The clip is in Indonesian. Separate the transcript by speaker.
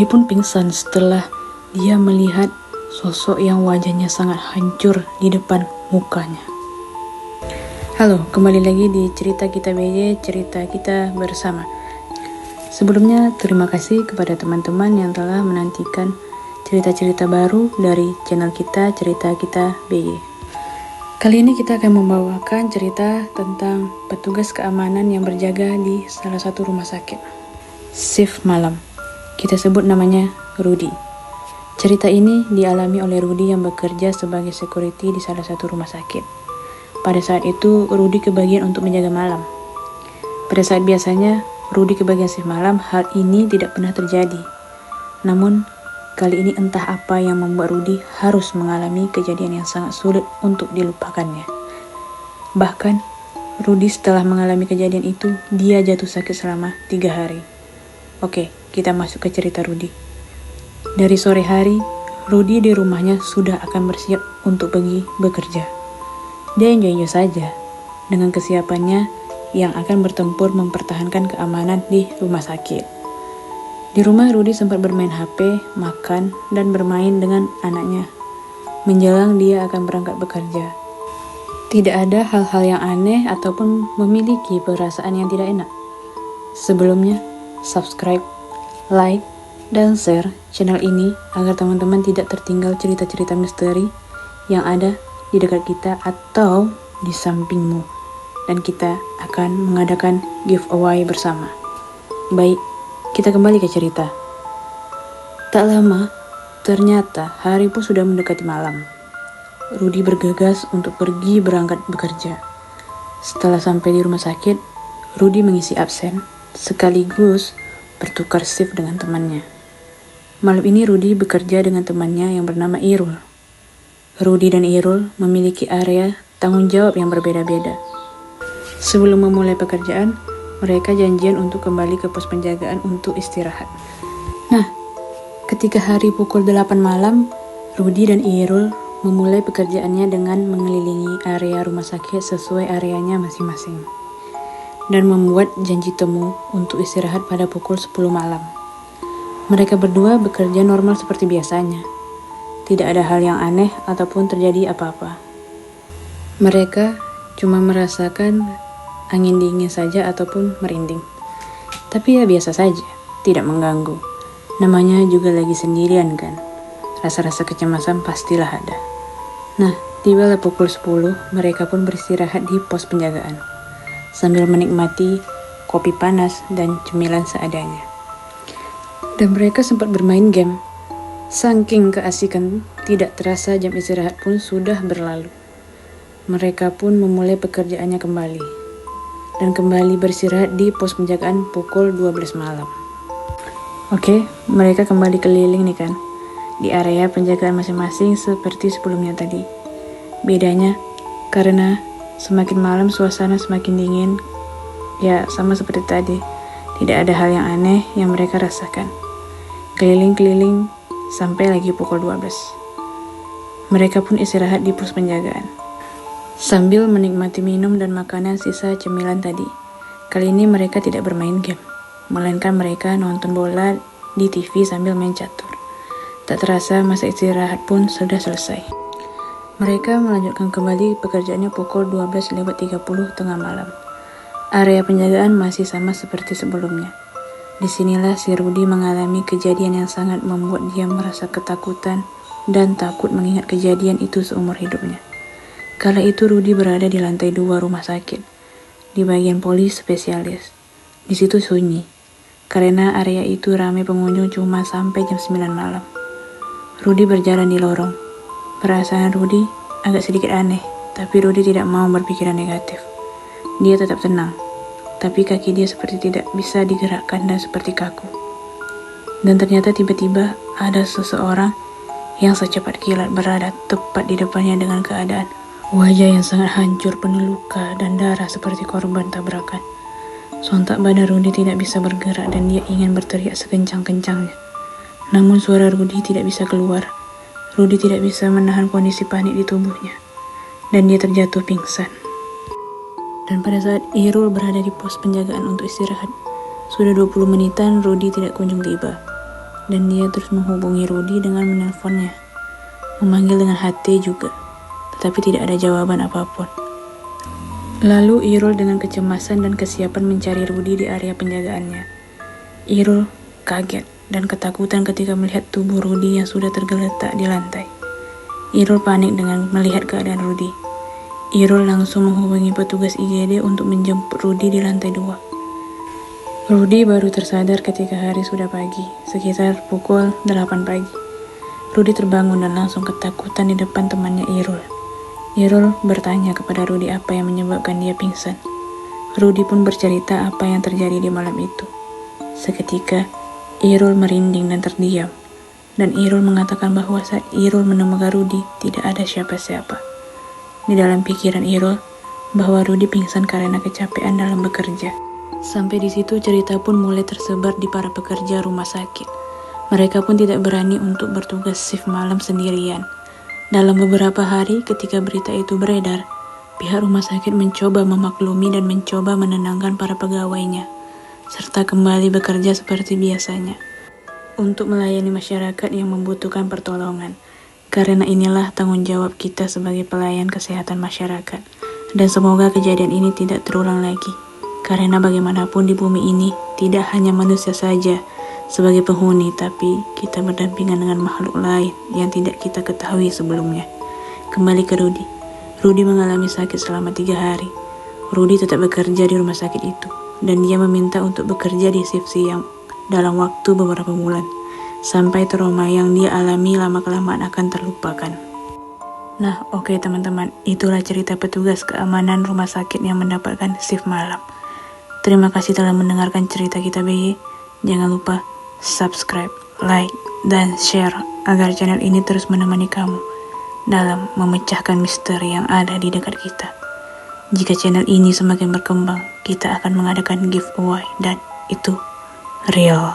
Speaker 1: Rudy pun pingsan setelah dia melihat sosok yang wajahnya sangat hancur di depan mukanya. Halo, kembali lagi di Cerita Kita BJ, cerita kita bersama. Sebelumnya, terima kasih kepada teman-teman yang telah menantikan cerita-cerita baru dari channel kita, Cerita Kita BJ. Kali ini kita akan membawakan cerita tentang petugas keamanan yang berjaga di salah satu rumah sakit. Shift malam. Kita sebut namanya Rudy. Cerita ini dialami oleh Rudy yang bekerja sebagai security di salah satu rumah sakit. Pada saat itu, Rudy kebagian untuk menjaga malam. Pada saat biasanya, Rudy kebagian shift malam, hal ini tidak pernah terjadi. Namun, kali ini entah apa yang membuat Rudy harus mengalami kejadian yang sangat sulit untuk dilupakannya. Bahkan, Rudy setelah mengalami kejadian itu, dia jatuh sakit selama 3 hari. Oke, kita masuk ke cerita Rudy. Dari sore hari, Rudy di rumahnya sudah akan bersiap untuk pergi bekerja. Dia enjoy saja dengan kesiapannya yang akan bertempur mempertahankan keamanan di rumah sakit. Di rumah, Rudy sempat bermain HP, makan, dan bermain dengan anaknya. Menjelang dia akan berangkat bekerja. Tidak ada hal-hal yang aneh ataupun memiliki perasaan yang tidak enak. Sebelumnya, subscribe, like, dan share channel ini agar teman-teman tidak tertinggal cerita-cerita misteri yang ada di dekat kita atau di sampingmu. Dan kita akan mengadakan giveaway bersama. Baik, kita kembali ke cerita. Tak lama, ternyata hari pun sudah mendekati malam. Rudy bergegas untuk pergi berangkat bekerja. Setelah sampai di rumah sakit, Rudy mengisi absen sekaligus bertukar shift dengan temannya. Malam ini Rudy bekerja dengan temannya yang bernama Irul. Rudy dan Irul memiliki area tanggung jawab yang berbeda-beda. Sebelum memulai pekerjaan, mereka janjian untuk kembali ke pos penjagaan untuk istirahat. Nah, ketika hari pukul 8 malam, Rudy dan Irul memulai pekerjaannya dengan mengelilingi area rumah sakit sesuai areanya masing-masing. Dan membuat janji temu untuk istirahat pada pukul 10 malam. Mereka berdua bekerja normal seperti biasanya. Tidak ada hal yang aneh ataupun terjadi apa-apa. Mereka cuma merasakan angin dingin saja ataupun merinding. Tapi ya biasa saja, tidak mengganggu. Namanya juga lagi sendirian kan. Rasa-rasa kecemasan pastilah ada. Nah, tibalah pukul 10, mereka pun beristirahat di pos penjagaan. Sambil menikmati kopi panas dan cemilan seadanya. Dan mereka sempat bermain game. Saking keasikan, tidak terasa jam istirahat pun sudah berlalu. Mereka pun memulai pekerjaannya kembali. Dan kembali beristirahat di pos penjagaan pukul 12 malam. Oke, mereka kembali keliling nih kan. Di area penjagaan masing-masing seperti sebelumnya tadi. Bedanya, karena semakin malam suasana semakin dingin. Ya sama seperti tadi. Tidak ada hal yang aneh yang mereka rasakan. Keliling-keliling sampai lagi pukul 12. Mereka pun istirahat di pos penjagaan. Sambil menikmati minum dan makanan sisa cemilan tadi. Kali ini mereka tidak bermain game. Melainkan mereka nonton bola di TV sambil main catur. Tak terasa masa istirahat pun sudah selesai. Mereka melanjutkan kembali pekerjaannya pukul 12:30 tengah malam. Area penjagaan masih sama seperti sebelumnya. Disinilah si Rudy mengalami kejadian yang sangat membuat dia merasa ketakutan dan takut mengingat kejadian itu seumur hidupnya. Kala itu Rudy berada di lantai 2 rumah sakit, di bagian polis spesialis. Di situ sunyi, karena area itu ramai pengunjung cuma sampai jam 9 malam. Rudy berjalan di lorong. Perasaan Rudy agak sedikit aneh, tapi Rudy tidak mau berpikiran negatif. Dia tetap tenang, tapi kaki dia seperti tidak bisa digerakkan dan seperti kaku. Dan ternyata tiba-tiba ada seseorang yang secepat kilat berada tepat di depannya dengan keadaan wajah yang sangat hancur, penuh luka dan darah seperti korban tabrakan. Sontak badan Rudy tidak bisa bergerak dan dia ingin berteriak sekencang-kencangnya. Namun suara Rudy tidak bisa keluar. Rudy tidak bisa menahan kondisi panik di tubuhnya. Dan dia terjatuh pingsan. Dan pada saat Irul berada di pos penjagaan untuk istirahat, sudah 20 menitan Rudy tidak kunjung tiba. dan dia terus menghubungi Rudy dengan menelponnya. Memanggil dengan HT juga, tetapi tidak ada jawaban apapun. Lalu Irul dengan kecemasan dan kesiapan mencari Rudy di area penjagaannya. Irul kaget dan ketakutan ketika melihat tubuh Rudy yang sudah tergeletak di lantai. Irul panik dengan melihat keadaan Rudy. Irul langsung menghubungi petugas IGD untuk menjemput Rudy di lantai 2. Rudy baru tersadar ketika hari sudah pagi, sekitar pukul 8 pagi. Rudy terbangun dan langsung ketakutan di depan temannya Irul. Irul bertanya kepada Rudy apa yang menyebabkan dia pingsan. Rudy pun bercerita apa yang terjadi di malam itu. Seketika, Irul merinding dan terdiam. Dan Irul mengatakan bahwa saat Irul menemukan Rudy, tidak ada siapa-siapa. Di dalam pikiran Irul, bahwa Rudy pingsan karena kecapean dalam bekerja. Sampai di situ cerita pun mulai tersebar di para pekerja rumah sakit. Mereka pun tidak berani untuk bertugas shift malam sendirian. Dalam beberapa hari ketika berita itu beredar, pihak rumah sakit mencoba memaklumi dan mencoba menenangkan para pegawainya, serta kembali bekerja seperti biasanya, untuk melayani masyarakat yang membutuhkan pertolongan. Karena inilah tanggung jawab kita sebagai pelayan kesehatan masyarakat. Dan semoga kejadian ini tidak terulang lagi. Karena bagaimanapun di bumi ini, tidak hanya manusia saja sebagai penghuni, tapi kita berdampingan dengan makhluk lain yang tidak kita ketahui sebelumnya. Kembali ke Rudy. Rudy mengalami sakit selama 3 hari. Rudy tetap bekerja di rumah sakit itu, dan dia meminta untuk bekerja di shift siang dalam waktu beberapa bulan, sampai trauma yang dia alami lama-kelamaan akan terlupakan. Nah, oke teman-teman, itulah cerita petugas keamanan rumah sakit yang mendapatkan shift malam. Terima kasih telah mendengarkan cerita kita BY. Jangan lupa subscribe, like, dan share agar channel ini terus menemani kamu dalam memecahkan misteri yang ada di dekat kita. Jika channel ini semakin berkembang, kita akan mengadakan giveaway dan itu real.